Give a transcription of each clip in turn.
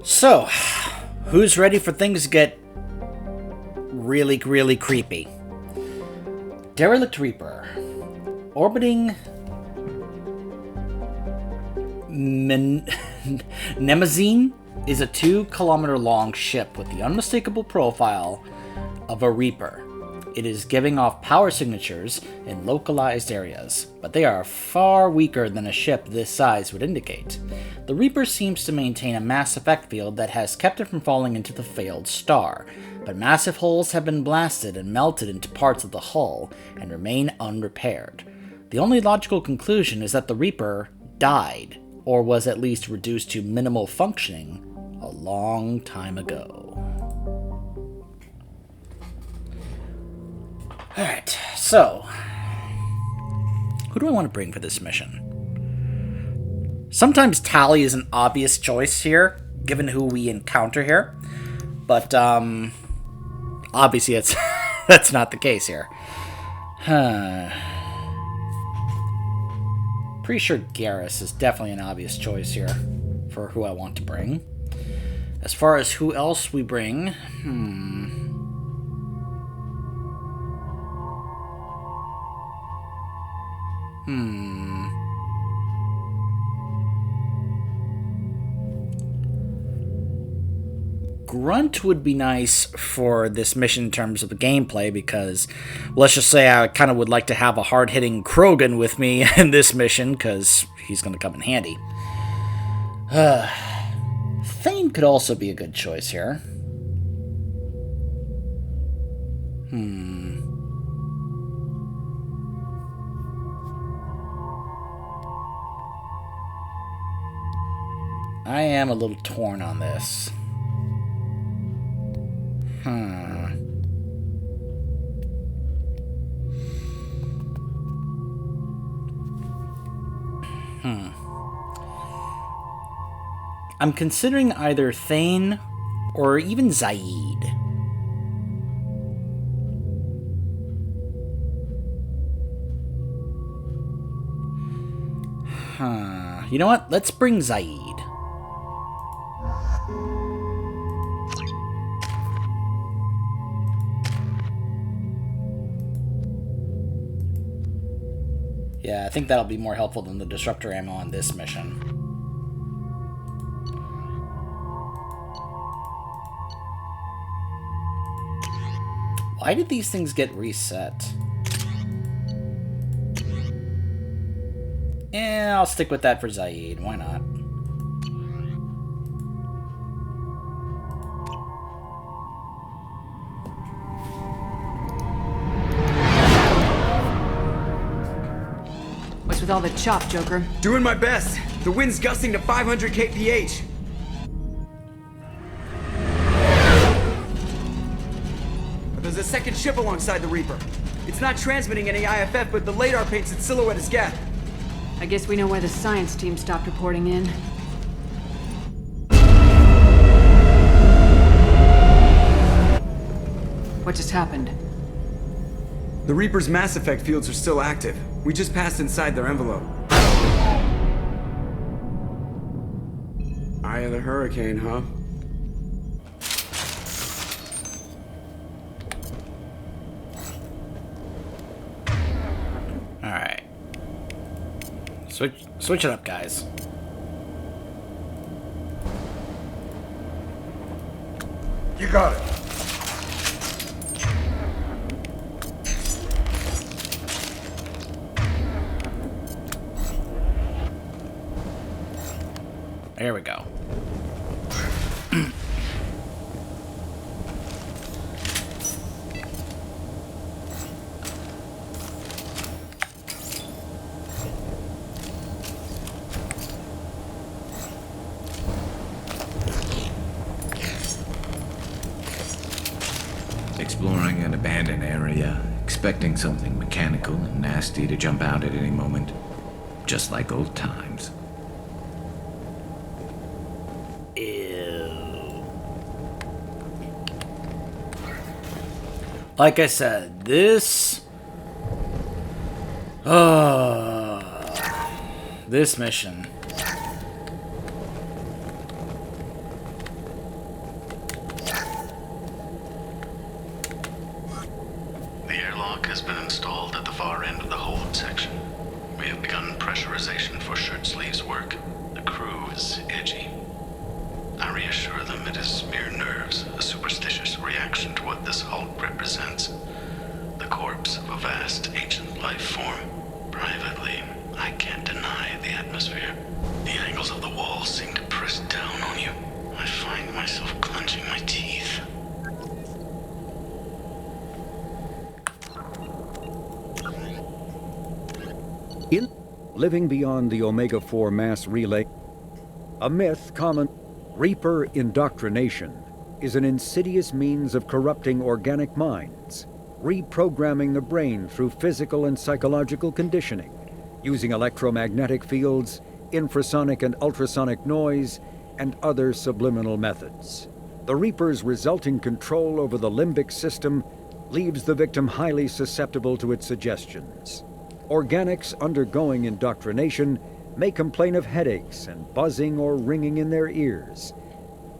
So, who's ready for things to get really, really creepy? Derelict Reaper. Orbiting Nemazine is a 2-kilometer-long ship with the unmistakable profile of a Reaper. It is giving off power signatures in localized areas, but they are far weaker than a ship this size would indicate. The Reaper seems to maintain a mass effect field that has kept it from falling into the failed star, but massive holes have been blasted and melted into parts of the hull and remain unrepaired. The only logical conclusion is that the Reaper died, or was at least reduced to minimal functioning a long time ago. Alright, so who do I want to bring for this mission? Sometimes Tally is an obvious choice here, given who we encounter here, but obviously it's that's not the case here. Pretty sure Garrus is definitely an obvious choice here for who I want to bring. As far as who else we bring, Grunt would be nice for this mission in terms of the gameplay, because let's just say I kind of would like to have a hard-hitting Krogan with me in this mission, because he's going to come in handy. Thane could also be a good choice here. I am a little torn on this. I'm considering either Thane or even Zaid. You know what? Let's bring Zaid. Yeah, I think that'll be more helpful than the disruptor ammo on this mission. Why did these things get reset? Yeah, I'll stick with that for Zaid. Why not? What's with all the chop, Joker? Doing my best. The wind's gusting to 500 kph. There's a second ship alongside the Reaper. It's not transmitting any IFF, but the radar paints its silhouette as Geth. I guess we know why the science team stopped reporting in. What just happened? The Reaper's mass effect fields are still active. We just passed inside their envelope. Eye of the hurricane, huh? Alright. Switch it up, guys. You got it. There we go. Exploring an abandoned area, expecting something mechanical and nasty to jump out at any moment. Just like old times. Like I said, this mission. shirt sleeves work. The crew is edgy. I reassure them it is mere nerves, a superstitious reaction to what this hulk represents. The corpse of a vast, ancient life form. Privately, I can't deny the atmosphere. The angles of the walls seem to press down on you. I find myself clenching my teeth. In living beyond the Omega-4 mass relay, a myth common, Reaper indoctrination is an insidious means of corrupting organic minds, reprogramming the brain through physical and psychological conditioning, using electromagnetic fields, infrasonic and ultrasonic noise, and other subliminal methods. The Reaper's resulting control over the limbic system leaves the victim highly susceptible to its suggestions. Organics undergoing indoctrination may complain of headaches and buzzing or ringing in their ears.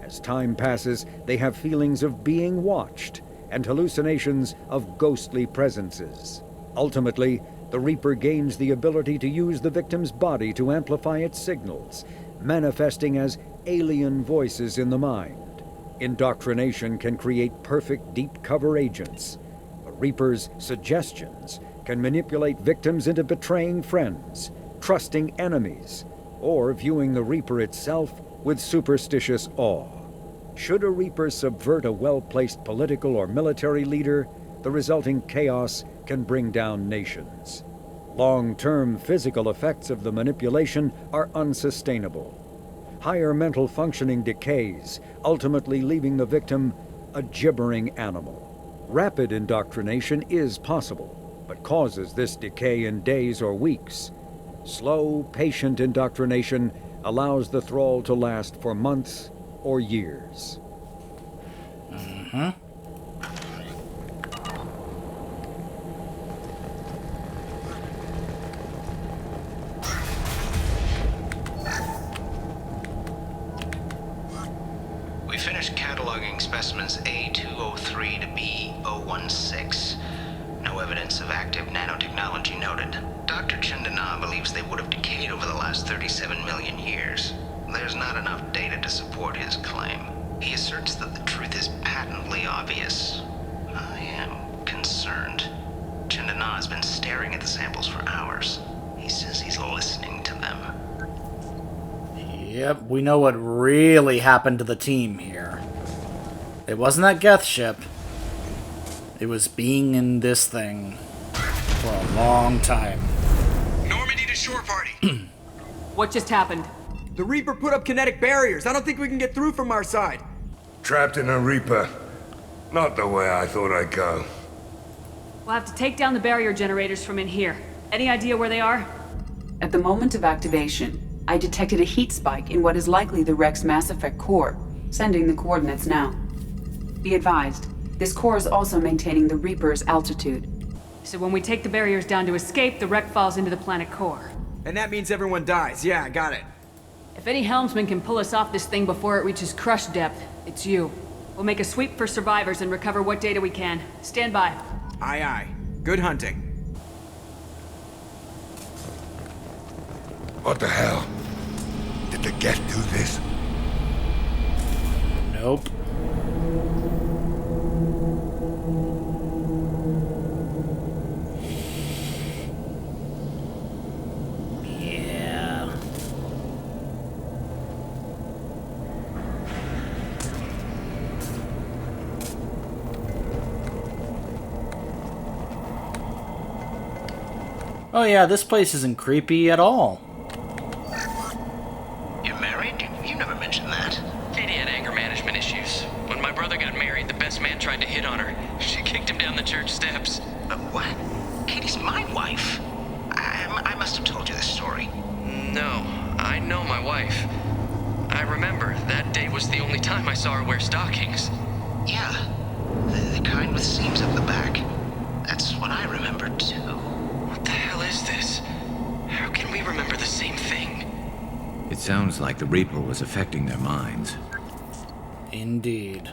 As time passes, they have feelings of being watched and hallucinations of ghostly presences. Ultimately, the Reaper gains the ability to use the victim's body to amplify its signals, manifesting as alien voices in the mind. Indoctrination can create perfect deep cover agents. The Reaper's suggestions can manipulate victims into betraying friends, trusting enemies, or viewing the Reaper itself with superstitious awe. Should a Reaper subvert a well-placed political or military leader, the resulting chaos can bring down nations. Long-term physical effects of the manipulation are unsustainable. Higher mental functioning decays, ultimately leaving the victim a gibbering animal. Rapid indoctrination is possible, but causes this decay in days or weeks. Slow, patient indoctrination allows the thrall to last for months or years. We finished cataloging specimens A203 to B016. No evidence of active nanotechnology noted. Dr. Chandana believes they would have decayed over the last 37 million years. There's not enough data to support his claim. He asserts that the truth is patently obvious. I am concerned. Chandana has been staring at the samples for hours. He says he's listening to them. Yep, we know what really happened to the team here. It wasn't that Geth ship. It was being in this thing for a long time. Normandy to shore party. What just happened? The Reaper put up kinetic barriers. I don't think we can get through from our side. Trapped in a Reaper. Not the way I thought I'd go. We'll have to take down the barrier generators from in here. Any idea where they are? At the moment of activation, I detected a heat spike in what is likely the Rex Mass Effect core, sending the coordinates now. Be advised, this core is also maintaining the Reaper's altitude. So when we take the barriers down to escape, the wreck falls into the planet core. And that means everyone dies. Yeah, I got it. If any helmsman can pull us off this thing before it reaches crush depth, it's you. We'll make a sweep for survivors and recover what data we can. Stand by. Aye, aye. Good hunting. What the hell? Did the Geth do this? Nope. Yeah. Oh yeah, this place isn't creepy at all. You're married? You never mentioned that. Katie had anger management issues. When my brother got married, the best man tried to hit on her. She kicked him down the church steps. But what? Katie's my wife. I must have told you this story. No, I know my wife. I remember that day was the only time I saw her wear stockings. Yeah, the kind with seams up the back. That's what I remember too. What the hell is this? How can we remember the same thing? It sounds like the Reaper was affecting their minds. Indeed.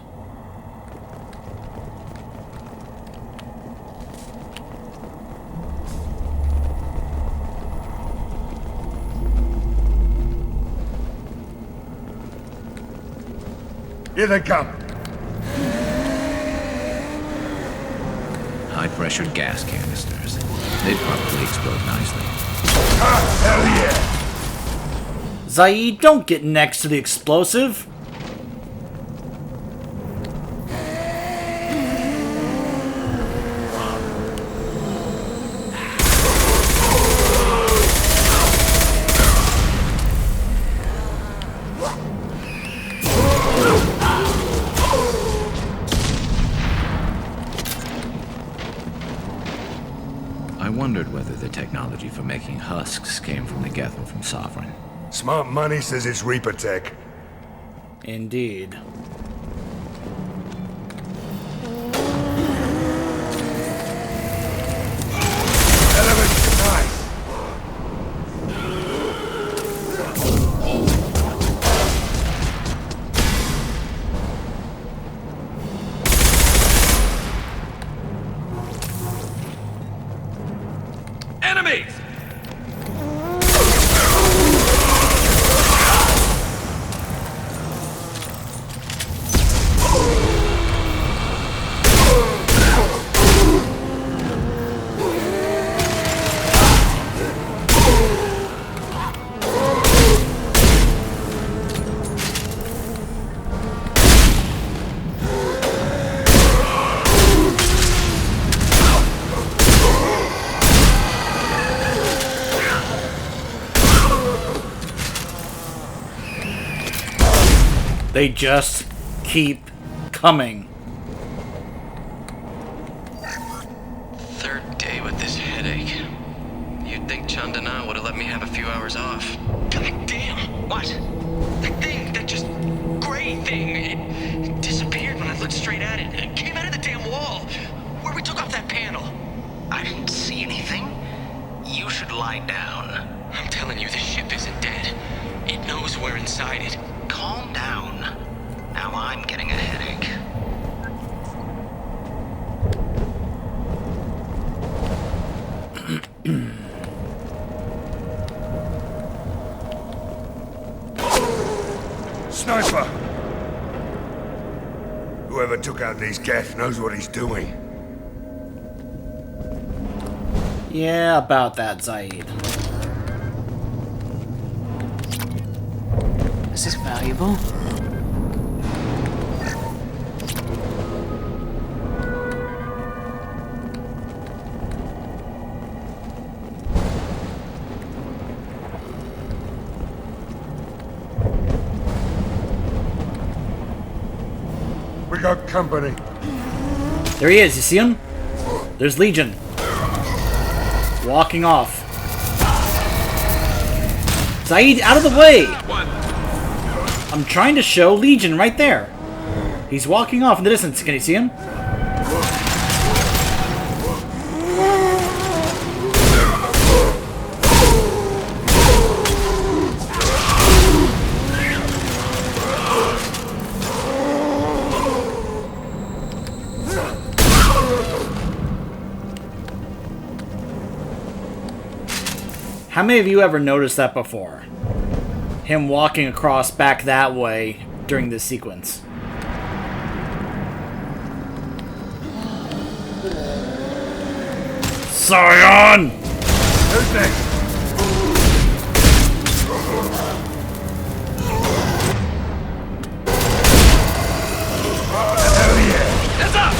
Here they come. High-pressured gas canisters. They'd probably explode nicely. Ah, hell yeah! Zaid, don't get next to the explosive. I wondered whether the technology for making husks came from the Gethel from Sovereign. Smart money says it's Reaper tech. Indeed. Elements nice. Enemies! They just keep coming. Third day with this headache. You'd think Chandana would have let me have a few hours off. God damn! What? That thing, that just gray thing, it disappeared when I looked straight at it. It came out of the damn wall, where we took off that panel. I didn't see anything. You should lie down. I'm telling you, this ship isn't dead. It knows we're inside it. Calm down. Now I'm getting a headache. Sniper! Whoever took out these Geth knows what he's doing. Yeah, about that, Zaid. This is valuable. We got company. There he is, you see him? There's Legion. Walking off. Zaid, out of the way! I'm trying to show Legion right there. He's walking off in the distance. Can you see him? How many of you ever noticed that before? Him walking across back that way during this sequence. Scion! Who's next? Hell yeah! That's up!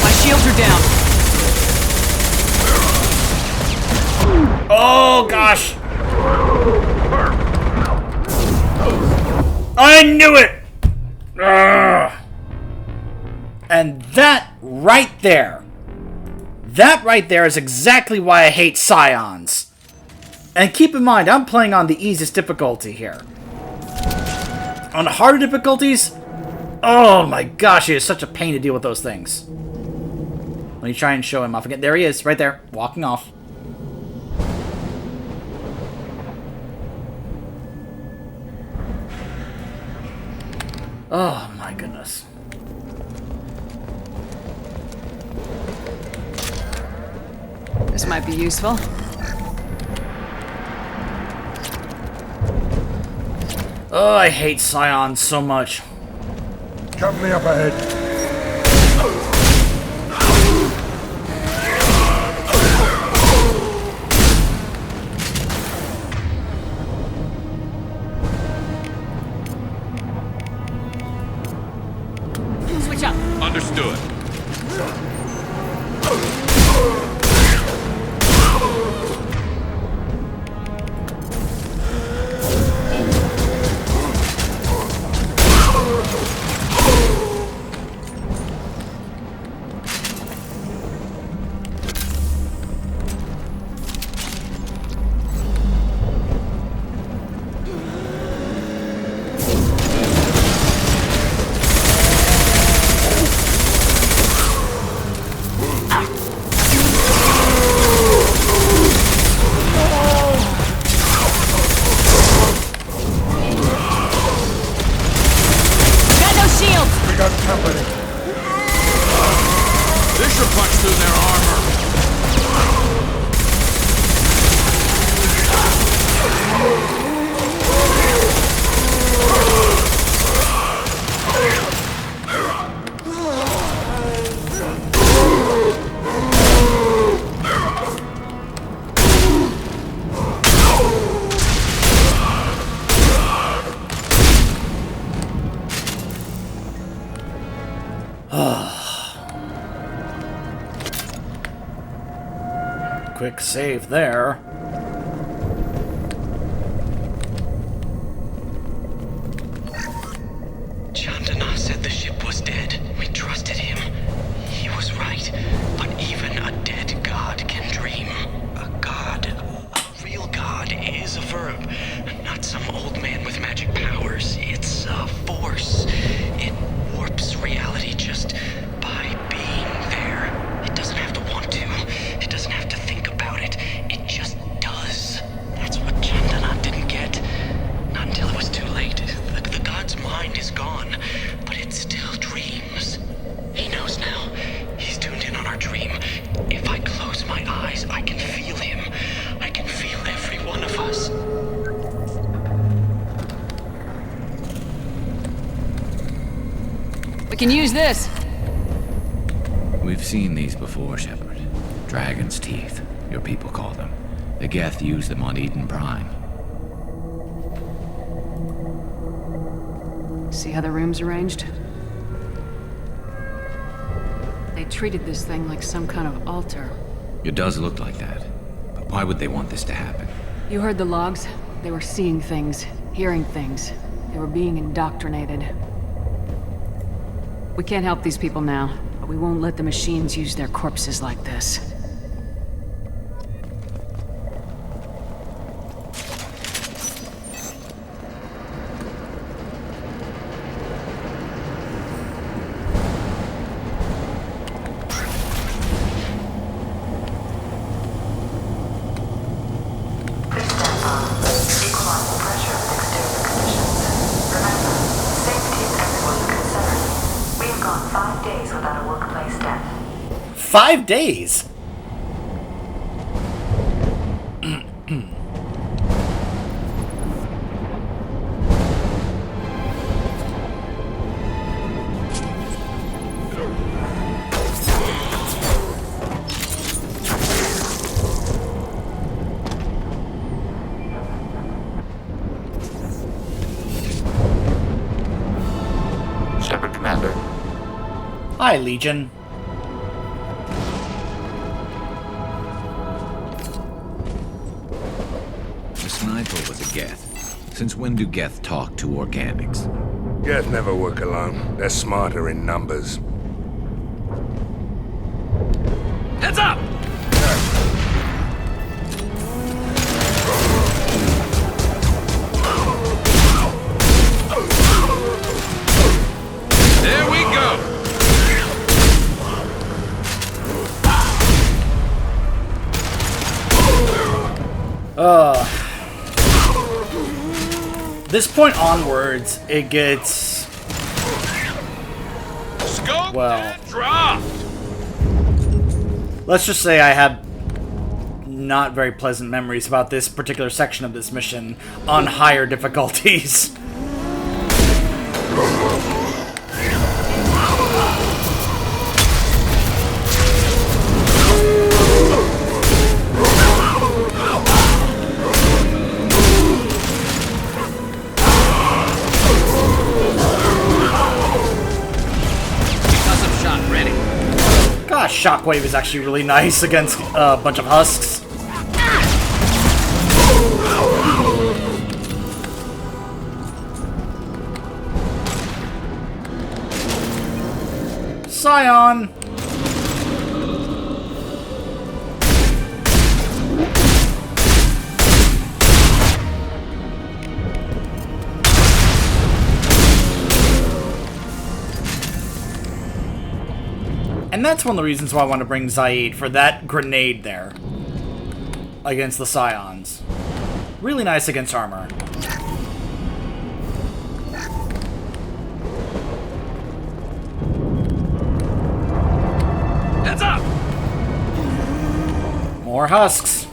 My shields are down. Oh gosh! I knew it! Ugh. And that right there is exactly why I hate Scions. And keep in mind, I'm playing on the easiest difficulty here. On the harder difficulties, oh my gosh, it is such a pain to deal with those things. Let me try and show him off again. There he is, right there, walking off. Oh my goodness. This might be useful. Oh, I hate Scions so much. company up ahead. Switch up. Understood. Quick save there. Chandana said the ship was dead. We trusted him. He was right. But even a dead god can dream. A god, a real god, is a verb. Not some old man with magic powers. It's a force. It warps reality just by being there. It doesn't have to want to. It doesn't have to think about it. It just does. That's what Chandana didn't get. Not until it was too late. The god's mind is gone, but it still dreams. He knows now. He's tuned in on our dream. If I close my eyes, I can feel him. I can feel every one of us. We can use this. We've seen these before, Shepard. Dragon's teeth, your people call them. The Geth used them on Eden Prime. See how the room's arranged? They treated this thing like some kind of altar. It does look like that. But why would they want this to happen? You heard the logs? They were seeing things, hearing things. They were being indoctrinated. We can't help these people now, but we won't let the machines use their corpses like this. Equalize pressure and exterior conditions. Remember, safety is everyone's concern. We've gone 5 days without a workplace death. 5 days? Shepard, Commander. Hi, Legion. The sniper was a Geth. Since when do Geth talk to organics? Geth never work alone. They're smarter in numbers. Heads up! There we go! This point onwards, it gets... Scope well, and drop! let's just say I have not very pleasant memories about this particular section of this mission on higher difficulties. Shockwave is actually really nice against a bunch of husks. Scion! And that's one of the reasons why I want to bring Zaid, for that grenade there. Against the Scions. Really nice against armor. Heads up! More husks.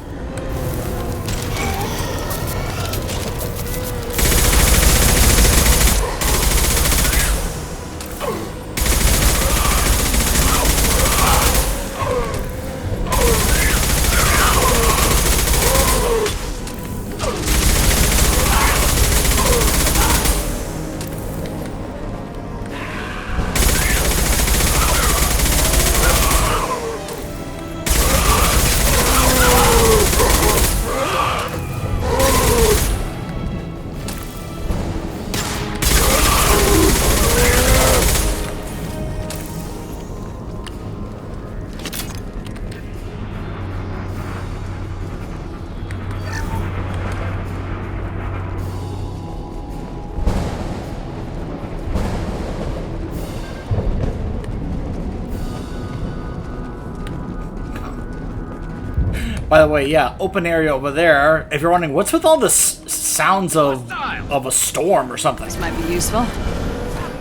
By the way, yeah, open area over there. If you're wondering, what's with all the sounds of a storm or something? This might be useful.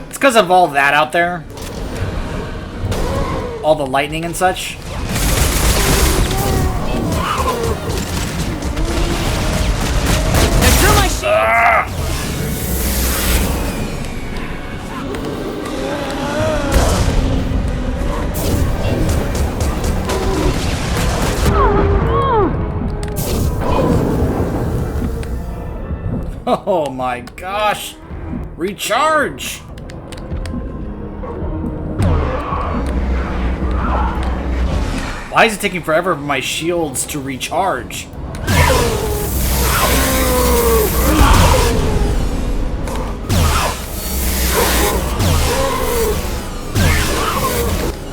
It's because of all that out there. All the lightning and such. They're through my shield! Oh my gosh! Recharge! Why is it taking forever for my shields to recharge?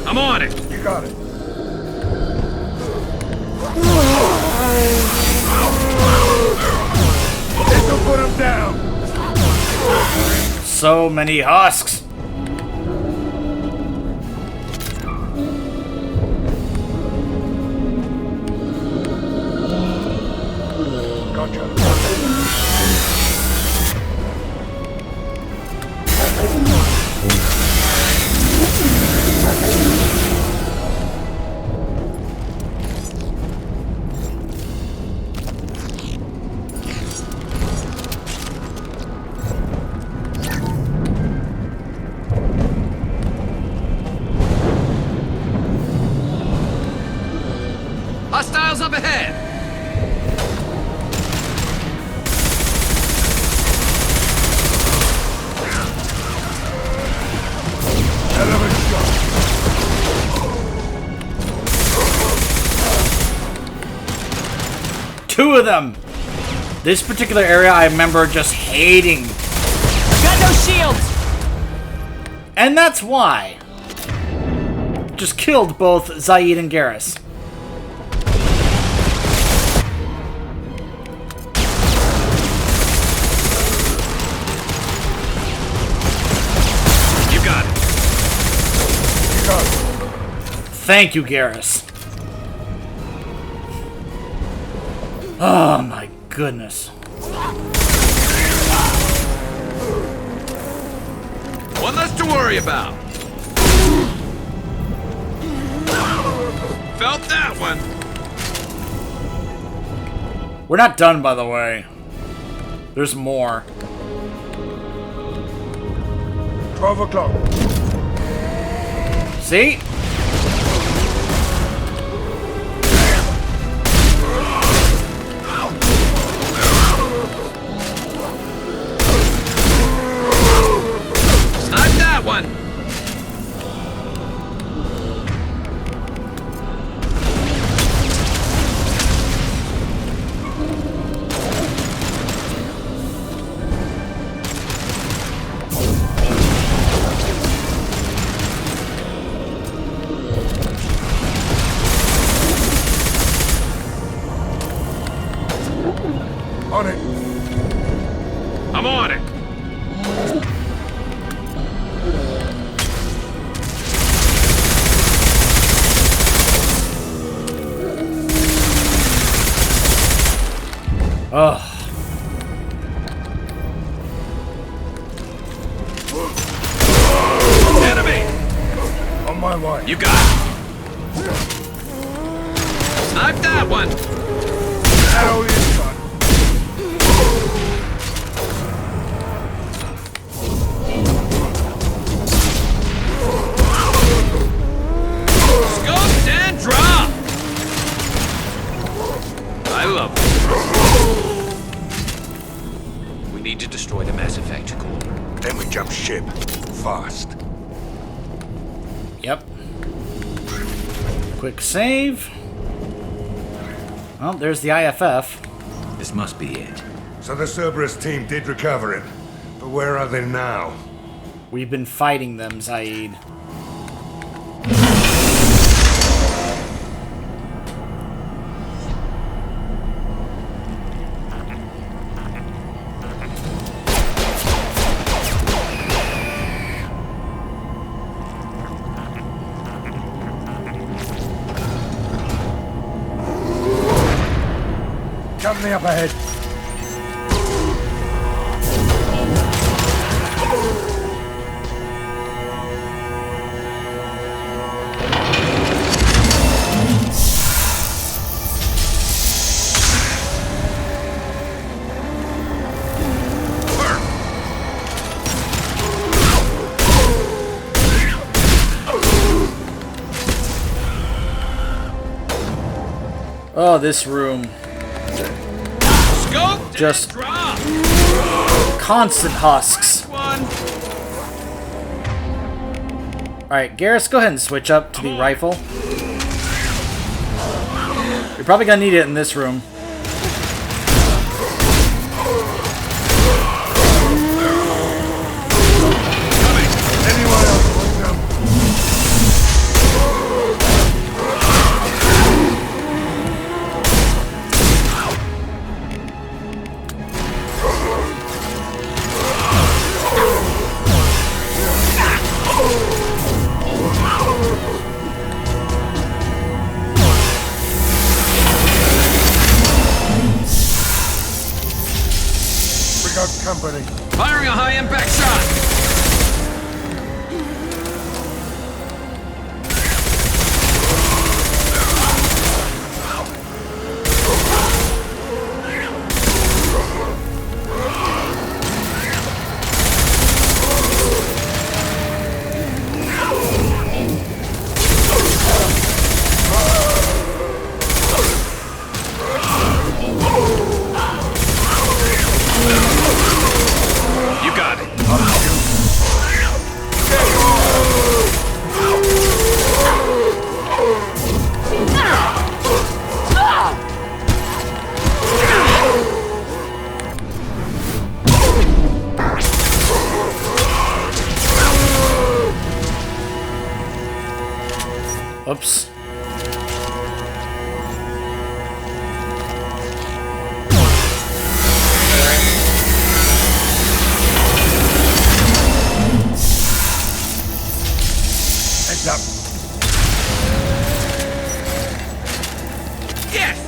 I'm on it! You got it. This'll put him down. So many husks. Gotcha. Hostiles up ahead! Two of them! This particular area I remember just hating. Got no shields! And that's why. Just killed both Zaid and Garrus. You got it. You got it. Thank you, Garrus. Oh my goodness. One less to worry about. Felt that one. We're not done, by the way. There's more. 12 o'clock. See? Snipe that one. my way. You got it. Snipe that one. Hell you got. Scoped and dropped. I love it. We need to destroy the Mass Effect core. Then we jump ship. Fast. Yep. Quick save. Well, there's the IFF. This must be it. So the Cerberus team did recover it. But where are they now? We've been fighting them, Zaid. Company up ahead. Oh, this room. Scope Just drop. constant husks. One. Alright, Garrus, go ahead and switch up to the rifle. You're probably gonna need it in this room. Anyone else want some? We got company. Firing a high impact shot. You got it. Oops. Heads up. Yes.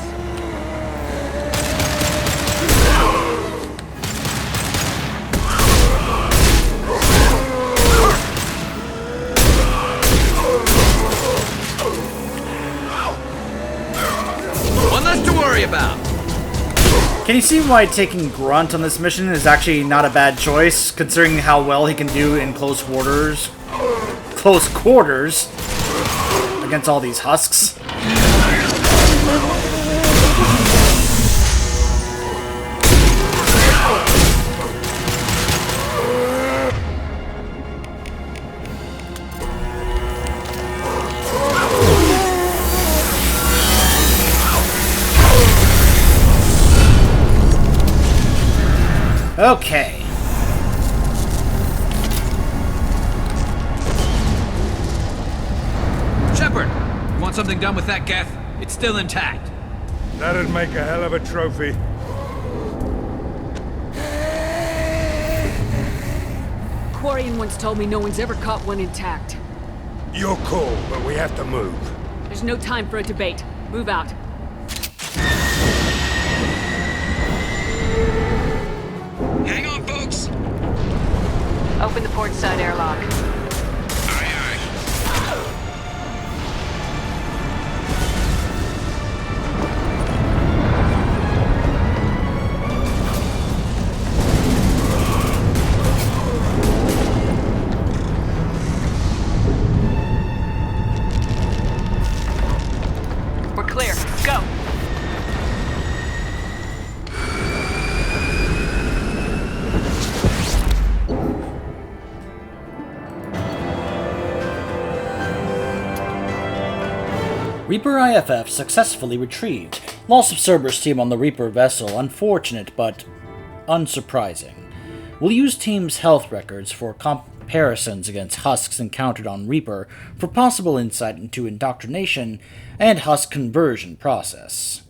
One less to worry about. Can you see why taking Grunt on this mission is actually not a bad choice, considering how well he can do in close quarters against all these husks? Okay. Shepard, you want something done with that geth? It's still intact. That'd make a hell of a trophy. Quarian once told me no one's ever caught one intact. Your call, but we have to move. There's no time for a debate. Move out. Hang on, folks. Open the port side airlock. Aye, aye. Reaper IFF successfully retrieved. Loss of Cerberus team on the Reaper vessel, unfortunate but unsurprising. We'll use team's health records for comparisons against husks encountered on Reaper for possible insight into indoctrination and husk conversion process.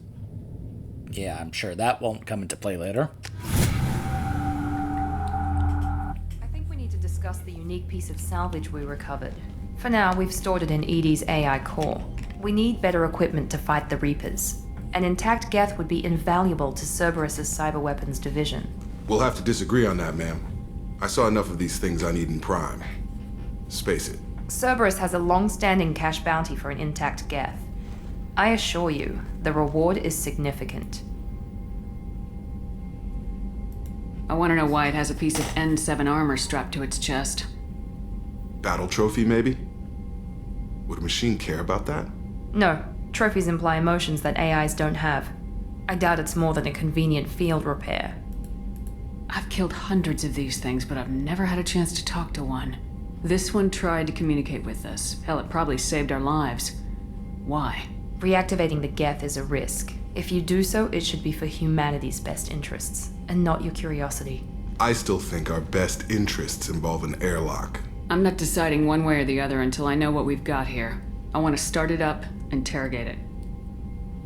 Yeah, I'm sure that won't come into play later. I think we need to discuss the unique piece of salvage we recovered. For now, we've stored it in Edie's AI core. We need better equipment to fight the Reapers. An intact Geth would be invaluable to Cerberus's cyber weapons division. We'll have to disagree on that, ma'am. I saw enough of these things on Eden Prime. Space it. Cerberus has a long-standing cash bounty for an intact Geth. I assure you, the reward is significant. I want to know why it has a piece of N7 armor strapped to its chest. Battle trophy, maybe? Would a machine care about that? No, trophies imply emotions that AIs don't have. I doubt it's more than a convenient field repair. I've killed hundreds of these things, but I've never had a chance to talk to one. This one tried to communicate with us. Hell, it probably saved our lives. Why? Reactivating the Geth is a risk. If you do so, it should be for humanity's best interests, and not your curiosity. I still think our best interests involve an airlock. I'm not deciding one way or the other until I know what we've got here. I want to start it up, interrogate it.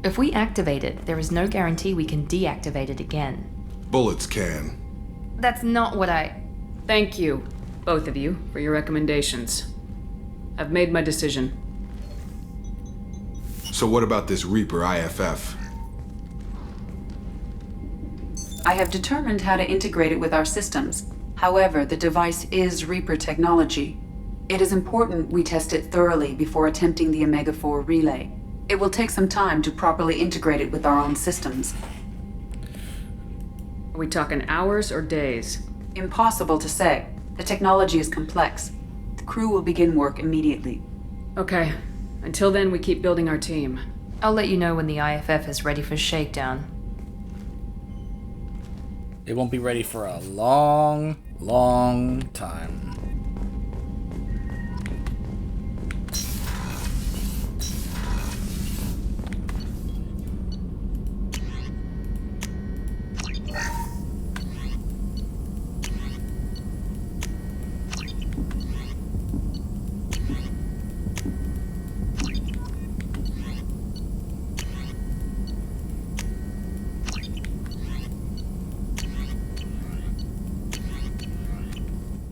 If we activate it, there is no guarantee we can deactivate it again. Bullets can. That's not what I... Thank you, both of you, for your recommendations. I've made my decision. So what about this Reaper IFF? I have determined how to integrate it with our systems. However, the device is Reaper technology. It is important we test it thoroughly before attempting the Omega-4 relay. It will take some time to properly integrate it with our own systems. Are we talking hours or days? Impossible to say. The technology is complex. The crew will begin work immediately. Okay. Until then, we keep building our team. I'll let you know when the IFF is ready for shakedown. It won't be ready for a long, long time.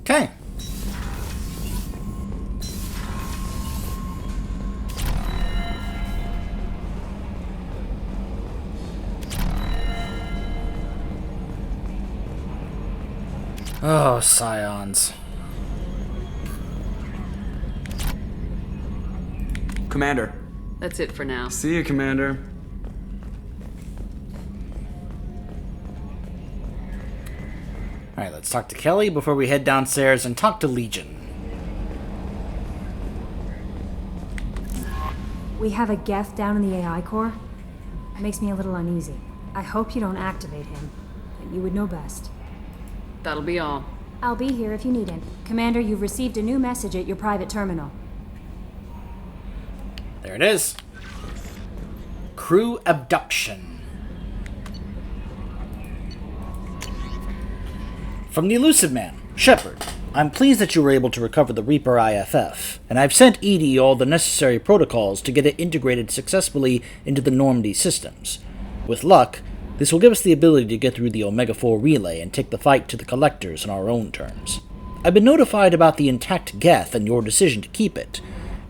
Okay. Oh, Scions. Commander. That's it for now. See you, Commander. Alright, let's talk to Kelly before we head downstairs and talk to Legion. We have a Geth down in the AI core. It makes me a little uneasy. I hope you don't activate him, but you would know best. That'll be all. I'll be here if you need it. Commander, you've received a new message at your private terminal. There it is. Crew abduction. From the Elusive Man, Shepard. I'm pleased that you were able to recover the Reaper IFF, and I've sent Edie all the necessary protocols to get it integrated successfully into the Normandy systems. With luck, this will give us the ability to get through the Omega-4 relay and take the fight to the Collectors on our own terms. I've been notified about the intact Geth and your decision to keep it.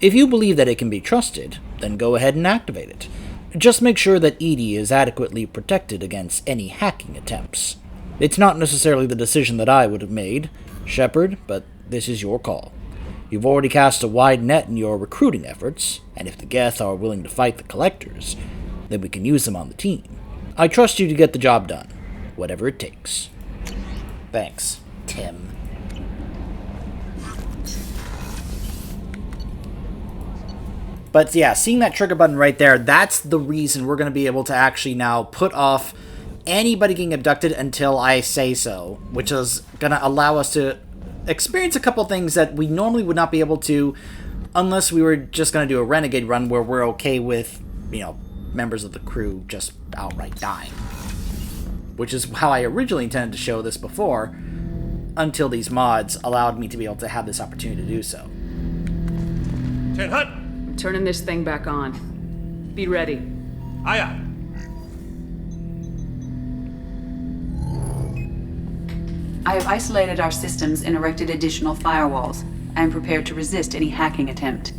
If you believe that it can be trusted, then go ahead and activate it. Just make sure that Edie is adequately protected against any hacking attempts. It's not necessarily the decision that I would have made, Shepard, but this is your call. You've already cast a wide net in your recruiting efforts, and if the Geth are willing to fight the Collectors, then we can use them on the team. I trust you to get the job done, whatever it takes. Thanks, Tim. But yeah, seeing that trigger button right there, that's the reason we're going to be able to actually now put off anybody getting abducted until I say so, which is going to allow us to experience a couple things that we normally would not be able to Unless we were just going to do a renegade run where we're okay with, members of the crew just outright dying. Which is how I originally intended to show this before, until these mods allowed me to be able to have this opportunity to do so. I'm turning this thing back on. Be ready. Aye, aye. I have isolated our systems and erected additional firewalls. I am prepared to resist any hacking attempt.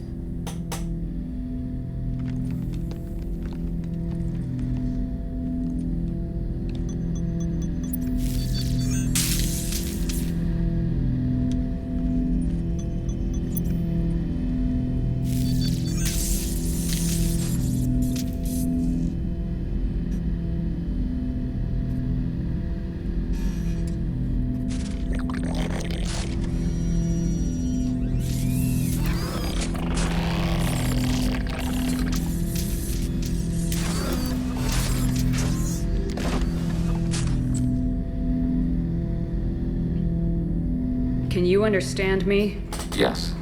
Can you understand me? Yes.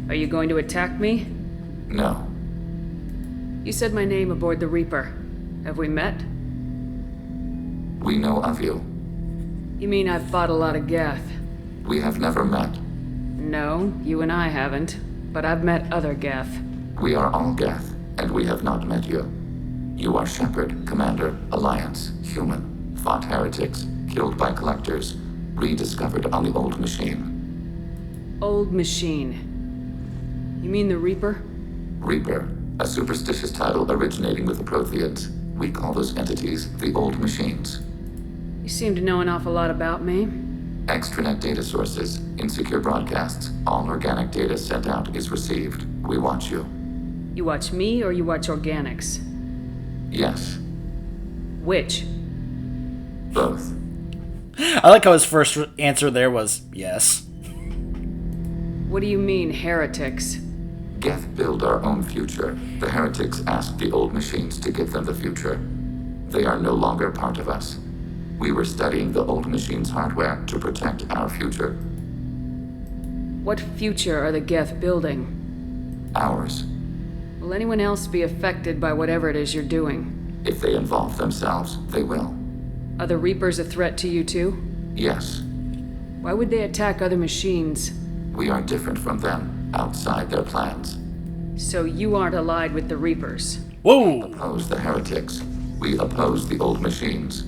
Are you going to attack me? No. You said my name aboard the Reaper. Have we met? We know of you. You mean I've fought a lot of Geth? We have never met. No, you and I haven't. But I've met other Geth. We are all Geth, and we have not met you. You are Shepard, Commander, Alliance, human, fought heretics, killed by collectors, rediscovered on the old machine. Old machine. You mean the Reaper? Reaper, a superstitious title originating with the Protheans. We call those entities the old machines. You seem to know an awful lot about me. Extranet data sources, insecure broadcasts, all organic data sent out is received. We watch you. You watch me or you watch organics? Yes. Which? Both. I like how his first answer there was yes. What do you mean, heretics? Geth build our own future. The heretics asked the old machines to give them the future. They are no longer part of us. We were studying the old machines' hardware to protect our future. What future are the Geth building? Ours. Will anyone else be affected by whatever it is you're doing? If they involve themselves, they will. Are the Reapers a threat to you too? Yes. Why would they attack other machines? We are different from them, outside their plans. So you aren't allied with the Reapers? Whoa! Oppose the heretics. We oppose the old machines.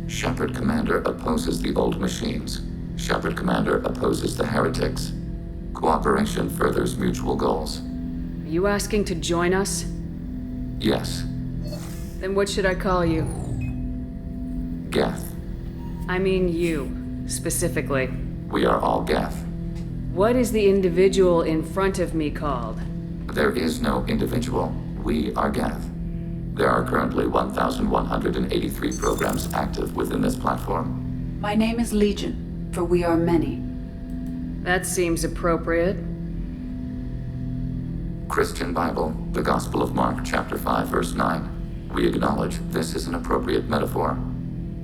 Shepard Commander opposes the old machines. Shepard Commander opposes the heretics. Cooperation furthers mutual goals. Are you asking to join us? Yes. Then what should I call you? Geth. I mean you, specifically. We are all Geth. What is the individual in front of me called? There is no individual. We are Geth. There are currently 1,183 programs active within this platform. My name is Legion, for we are many. That seems appropriate. Christian Bible, the Gospel of Mark, chapter 5, verse 9. We acknowledge this is an appropriate metaphor.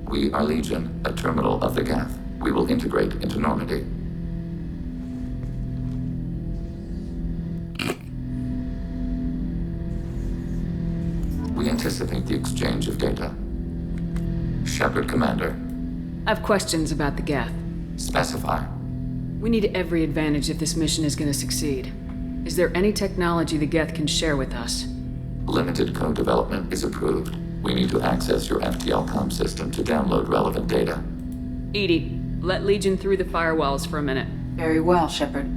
We are Legion, a terminal of the Geth. We will integrate into Normandy. We anticipate the exchange of data. Shepard Commander. I have questions about the Geth. Specify. We need every advantage if this mission is going to succeed. Is there any technology the Geth can share with us? Limited code development is approved. We need to access your FTL comm system to download relevant data. Edie, let Legion through the firewalls for a minute. Very well, Shepard.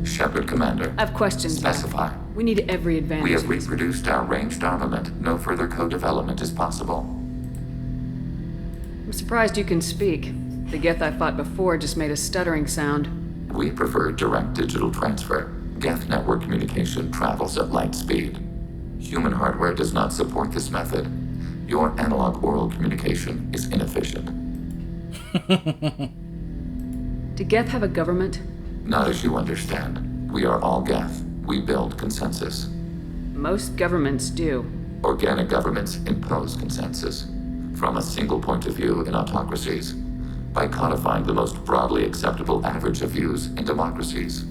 Shepard Commander. I have questions. Specify. We need every advantage. We have reproduced our ranged armament. No further co-development is possible. I'm surprised you can speak. The Geth I fought before just made a stuttering sound. We prefer direct digital transfer. Geth network communication travels at light speed. Human hardware does not support this method. Your analog oral communication is inefficient. Do Geth have a government? Not as you understand. We are all Geth. We build consensus. Most governments do. Organic governments impose consensus. from a single point of view in autocracies, by codifying the most broadly acceptable average of views in democracies.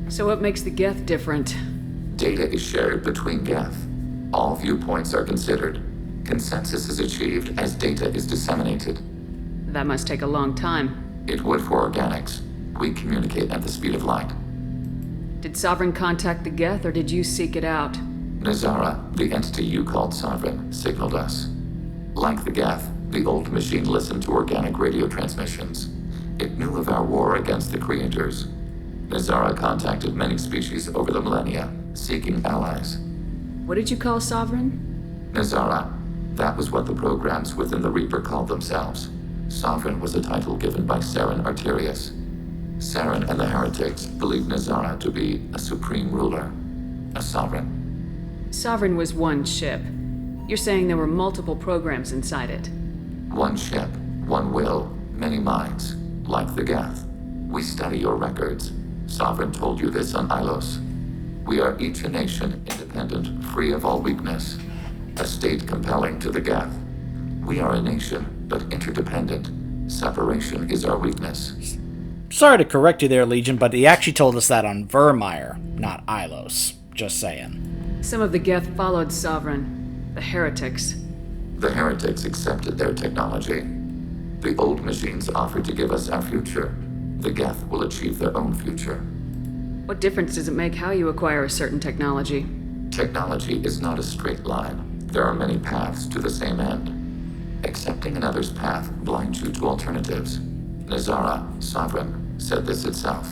So what makes the Geth different? Data is shared between Geth. All viewpoints are considered. Consensus is achieved as data is disseminated. That must take a long time. It would for organics. We communicate at the speed of light. Did Sovereign contact the Geth, or did you seek it out? Nazara, the entity you called Sovereign, signaled us. Like the Geth, the old machine listened to organic radio transmissions. It knew of our war against the creators. Nazara contacted many species over the millennia, seeking allies. What did you call Sovereign? Nazara. That was what the programs within the Reaper called themselves. Sovereign was a title given by Saren Arterius. Saren and the heretics believed Nazara to be a supreme ruler, a sovereign. Sovereign was one ship. You're saying there were multiple programs inside it. One ship, one will, many minds, like the Geth. We study your records. Sovereign told you this on Ilos. We are each a nation, independent, free of all weakness. A state compelling to the Geth. We are a nation, but interdependent. Separation is our weakness. Sorry to correct you there, Legion, but he actually told us that on Vermeer, not Ilos. Just saying. Some of the Geth followed Sovereign. The heretics. The heretics accepted their technology. The old machines offered to give us our future. The Geth will achieve their own future. What difference does it make how you acquire a certain technology? Technology is not a straight line. There are many paths to the same end. Accepting another's path blinds you to alternatives. Nazara, Sovereign, said this itself.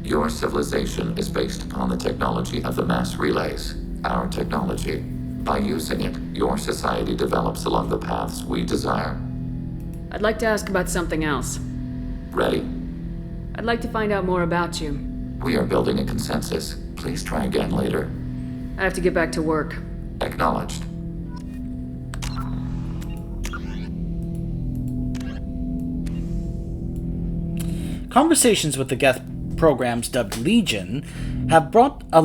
Your civilization is based upon the technology of the mass relays, our technology. By using it, your society develops along the paths we desire. I'd like to ask about something else. Ready? I'd like to find out more about you. We are building a consensus. Please try again later. I have to get back to work. Acknowledged. Conversations with the Geth programs dubbed Legion have brought to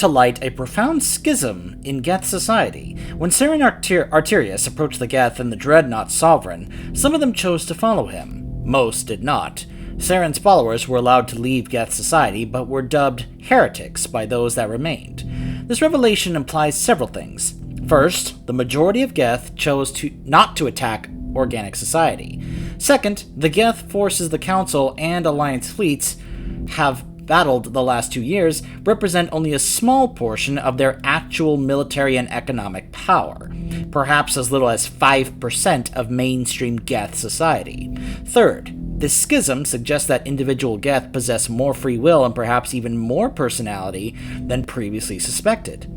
light a profound schism in Geth society. When Saren Arterius approached the Geth and the Dreadnought Sovereign, some of them chose to follow him. Most did not. Saren's followers were allowed to leave Geth society, but were dubbed heretics by those that remained. This revelation implies several things. First, the majority of Geth chose not to attack organic society. Second, the Geth forces the Council and Alliance fleets have battled the last 2 years represent only a small portion of their actual military and economic power, perhaps as little as 5% of mainstream Geth society. Third, this schism suggests that individual Geth possess more free will and perhaps even more personality than previously suspected.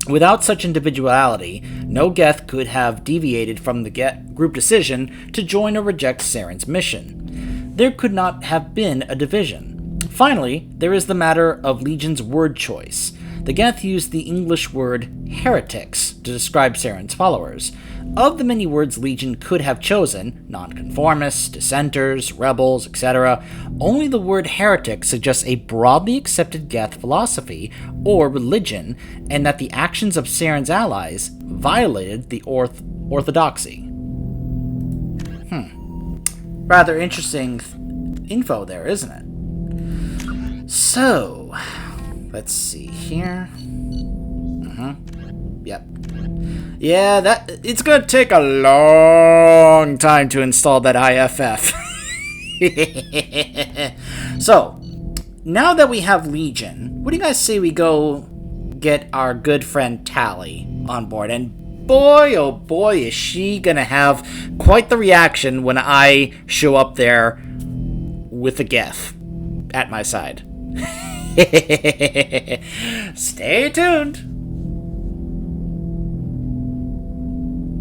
Without such individuality, no Geth could have deviated from the group decision to join or reject Saren's mission. There could not have been a division. Finally, there is the matter of Legion's word choice. The Geth used the English word heretics to describe Saren's followers. Of the many words Legion could have chosen, nonconformists, dissenters, rebels, etc., only the word heretic suggests a broadly accepted Geth philosophy or religion, and that the actions of Saren's allies violated the orthodoxy. Rather interesting info there, isn't it? So, let's see here. Yep. Yeah, it's gonna take a long time to install that IFF. So, now that we have Legion, what do you guys say we go get our good friend Tally on board? And boy, oh boy, is she gonna have quite the reaction when I show up there with a Geth at my side. Stay tuned.